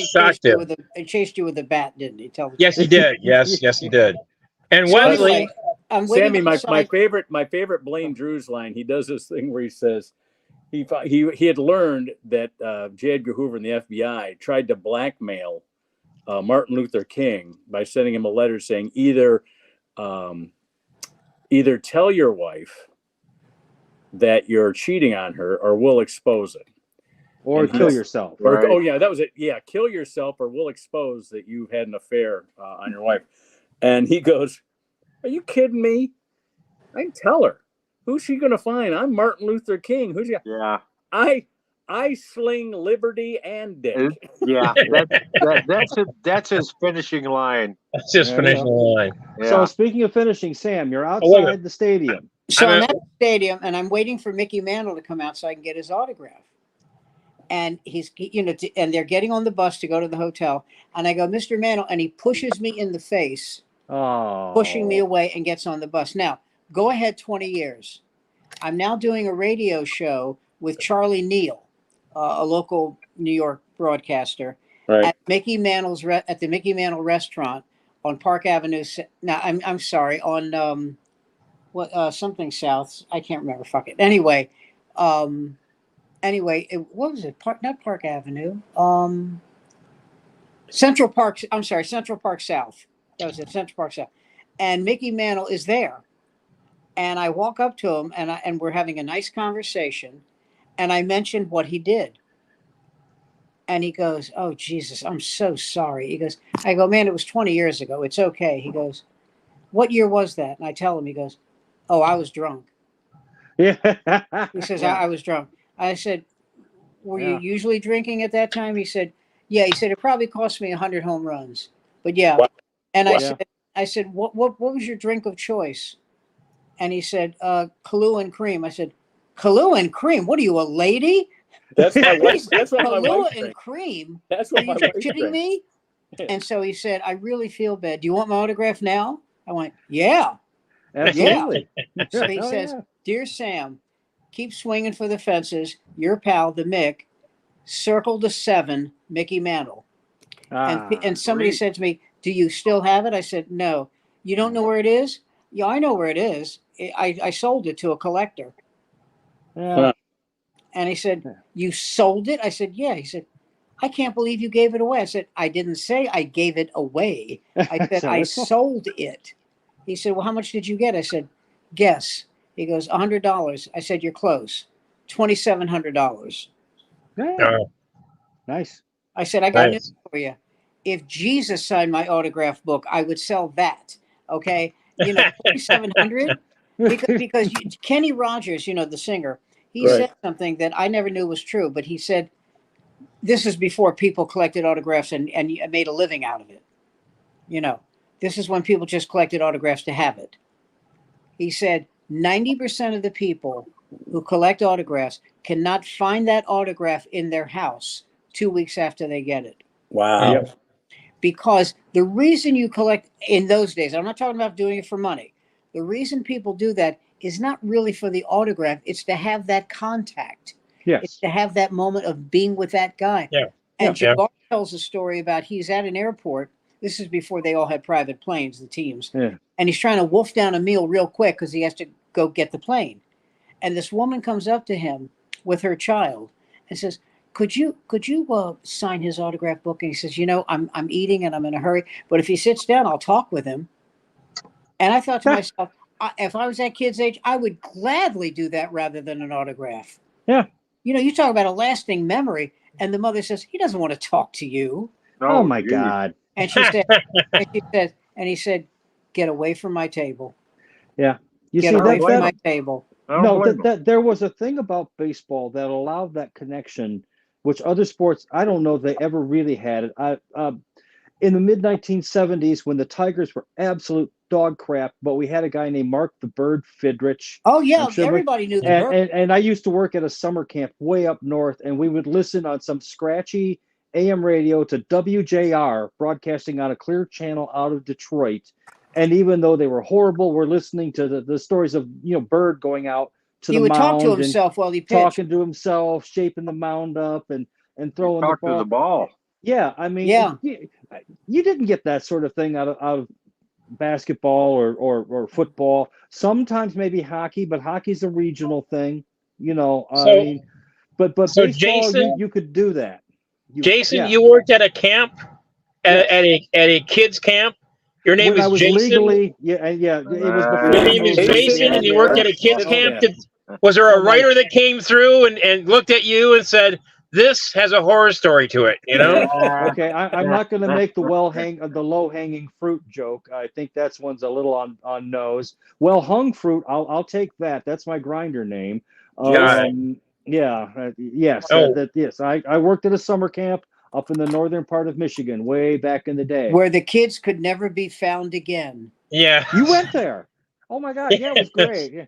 He chased you with a bat, didn't he? Yes, he did. Yes, he did. And Wesley. Sammy, my favorite Blaine Drew's line. He does this thing where he says he had learned that J. Edgar Hoover and the FBI tried to blackmail Martin Luther King by sending him a letter saying either tell your wife that you're cheating on her or we'll expose it. Or kill yourself. Right? Oh, yeah, that was it. Yeah, kill yourself or we'll expose that you've had an affair on your wife. And he goes, are you kidding me? I can tell her. Who's she going to find? I'm Martin Luther King. Who's she? Yeah. I sling liberty and dick. Yeah, that's his finishing line. That's his finishing line. Yeah. So speaking of finishing, Sam, you're outside the stadium. So I'm at the stadium, and I'm waiting for Mickey Mantle to come out so I can get his autograph. And he's, and they're getting on the bus to go to the hotel. And I go, Mr. Mantle, and he pushes me in the face, pushing me away, and gets on the bus. Now, go ahead 20 years. I'm now doing a radio show with Charlie Neal, a local New York broadcaster, at Mickey Mantle's at the Mickey Mantle restaurant on Park Avenue. Now, I'm sorry, on something south. I can't remember. Fuck it. Anyway, what was it? Not Park Avenue. Central Park. I'm sorry, Central Park South. That was it. Central Park South. And Mickey Mantle is there. And I walk up to him, and we're having a nice conversation. And I mentioned what he did. And he goes, oh, Jesus, I'm so sorry. He goes, I go, man, it was 20 years ago. It's okay. He goes, what year was that? And I tell him, he goes, oh, I was drunk. Yeah. He says, I was drunk. I said, were you usually drinking at that time? He said, yeah. He said, it probably cost me 100 home runs. But yeah. Wow. And I said, what was your drink of choice? And he said, Kahlua and cream. I said, Kahlua and cream? What are you, a lady? That's my wife. That's what my Kahlua wife and cream? That's what my wife Are you kidding me? And so he said, I really feel bad. Do you want my autograph now? I went, yeah. Absolutely. Yeah. So he says, Dear Sam, keep swinging for the fences. Your pal, the Mick, circle to 7, Mickey Mantle. And somebody said to me, do you still have it? I said, no. You don't know where it is? Yeah, I know where it is. I sold it to a collector. Yeah. And he said, you sold it? I said, yeah. He said, I can't believe you gave it away. I said, I didn't say I gave it away. I said, I sold it. He said, well, how much did you get? I said, guess. He goes, $100. I said, you're close. $2,700. Yeah. Nice. I said, I got news for you. If Jesus signed my autograph book, I would sell that. Okay. You know, $2,700 because Kenny Rogers, you know, the singer, he said something that I never knew was true, but he said, this is before people collected autographs and made a living out of it. You know, this is when people just collected autographs to have it. He said 90% of the people who collect autographs cannot find that autograph in their house 2 weeks after they get it. Wow. Yep. Because the reason you collect in those days, I'm not talking about doing it for money. The reason people do that is not really for the autograph. It's to have that contact. Yes. It's to have that moment of being with that guy. Yeah. And Jabbar tells a story about he's at an airport This is before they all had private planes, the teams. Yeah. And he's trying to wolf down a meal real quick because he has to go get the plane. And this woman comes up to him with her child and says, could you sign his autograph book? And he says, I'm eating and I'm in a hurry, but if he sits down, I'll talk with him. And I thought to myself, if I was that kid's age, I would gladly do that rather than an autograph. Yeah. You talk about a lasting memory. And the mother says, he doesn't want to talk to you. Oh my God. And she said, and he said, get away from my table. Yeah. Get away from my table. No, there was a thing about baseball that allowed that connection, which other sports, I don't know if they ever really had it. In the mid-1970s, when the Tigers were absolute dog crap, but we had a guy named Mark the Bird Fidrich. Oh, yeah, everybody knew the Bird. And I used to work at a summer camp way up north, and we would listen on some scratchy AM radio to WJR, broadcasting on a clear channel out of Detroit. And even though they were horrible, we're listening to the stories of Bird going out to the mound. He would talk to himself while he pitched. Talking to himself, shaping the mound up, and throwing the ball. To the ball. Yeah, I mean, you didn't get that sort of thing out of basketball or football. Sometimes maybe hockey, but hockey's a regional thing. But so baseball, Jason, you could do that. You worked at a camp, at a kids camp. Your name is Jason. Legally, it was before. Your name is Jason, and you worked at a kids camp. Was there a writer that came through and looked at you and said, "This has a horror story to it"? Okay, I'm not going to make the low hanging fruit joke. I think that's one's a little on nose. Well hung fruit, I'll take that. That's my grinder name. Yes. Yes. I worked at a summer camp up in the northern part of Michigan, way back in the day, where the kids could never be found again. Yeah, you went there. Oh my God, yeah, it was great. Yeah.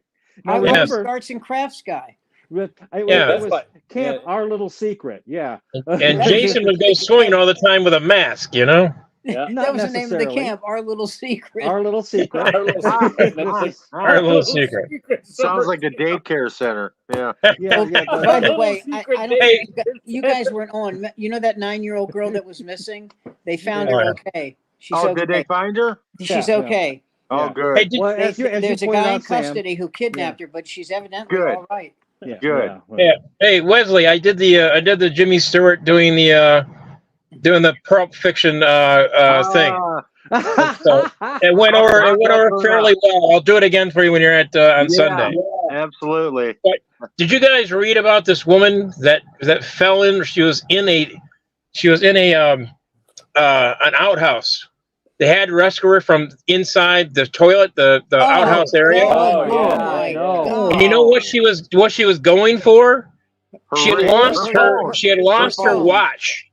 I was an arts and crafts guy. It was Camp Our Little Secret. Yeah, and Jason would go swimming all the time with a mask. Yeah. That was the name of the camp, Our Little Secret. Our Little Secret. Our Little Secret. Sounds like a daycare center. Yeah. By the way, I don't think you guys weren't on. You know that 9-year-old girl that was missing? They found her okay. She's okay. Did they find her? She's okay. Oh, good. Hey, there's a guy in custody who kidnapped her, but she's evidently all right. Yeah. Good. Yeah. Hey, Wesley, I did the Jimmy Stewart doing the Pulp Fiction thing. So it went over fairly well. I'll do it again for you when you're at on Sunday. Yeah, absolutely. But did you guys read about this woman that fell in? She was in an outhouse. They had to rescue her from inside the toilet, the outhouse area. And you know what she was going for? She had lost her watch.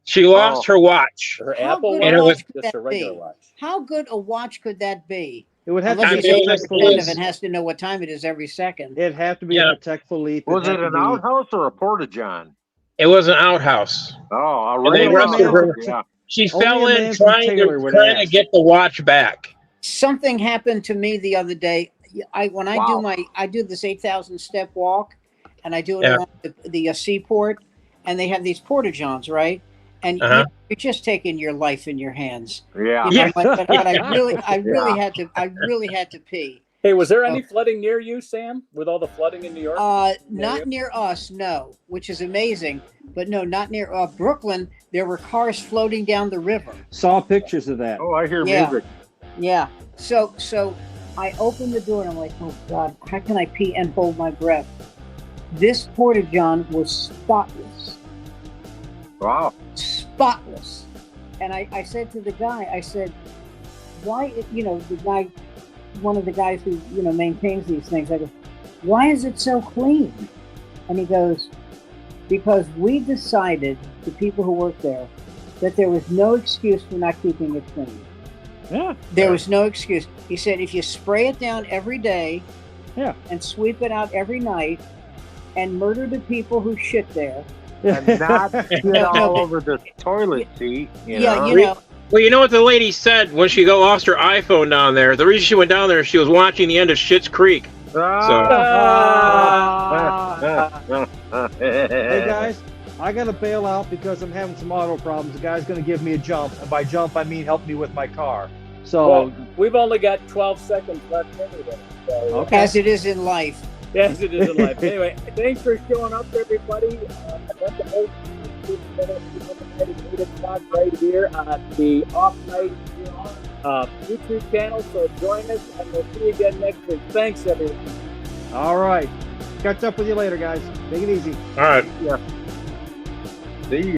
She lost her watch. Her Apple Watch, and it was just a regular watch. How good a watch could that be? It would have to be Patek and has to know what time it is every second. It'd have to be a Patek Philippe. Was it an outhouse or a porta-john? It was an outhouse. Oh, they rescued her. Yeah. She fell in trying to get the watch back. Something happened to me the other day. I do this 8,000 step walk, and I do it along the seaport, and they have these porta-johns, right? And you're just taking your life in your hands. Yeah. But I really had to pee. Hey, was there any flooding near you, Sam? With all the flooding in New York? Not near us, no. Which is amazing, but no, not near Brooklyn. There were cars floating down the river. Saw pictures of that. Oh, I hear music. Yeah. So I opened the door and I'm like, oh God, how can I pee and hold my breath? This porta-john was spotless. Wow. Spotless. And I said to the guy, I said, why, the guy, one of the guys who, maintains these things, I go, why is it so clean? And he goes, because we decided, the people who work there, that there was no excuse for not keeping it clean. Yeah. There was no excuse. He said, if you spray it down every day and sweep it out every night and murder the people who shit there, and not get all over the toilet seat. Well, you know what the lady said when she lost her iPhone down there? The reason she went down there, she was watching the end of Schitt's Creek. Hey guys, I got to bail out because I'm having some auto problems. The guy's going to give me a jump. And by jump, I mean help me with my car. So well, we've only got 12 seconds left anyway. So, okay. As it is in life. Yes, it is in life. Anyway, thanks for showing up, everybody. That's the whole 8 o'clock right here on the Off Night YouTube channel. So join us, and we'll see you again next week. Thanks, everyone. All right. Catch up with you later, guys. Take it easy. All right. See you.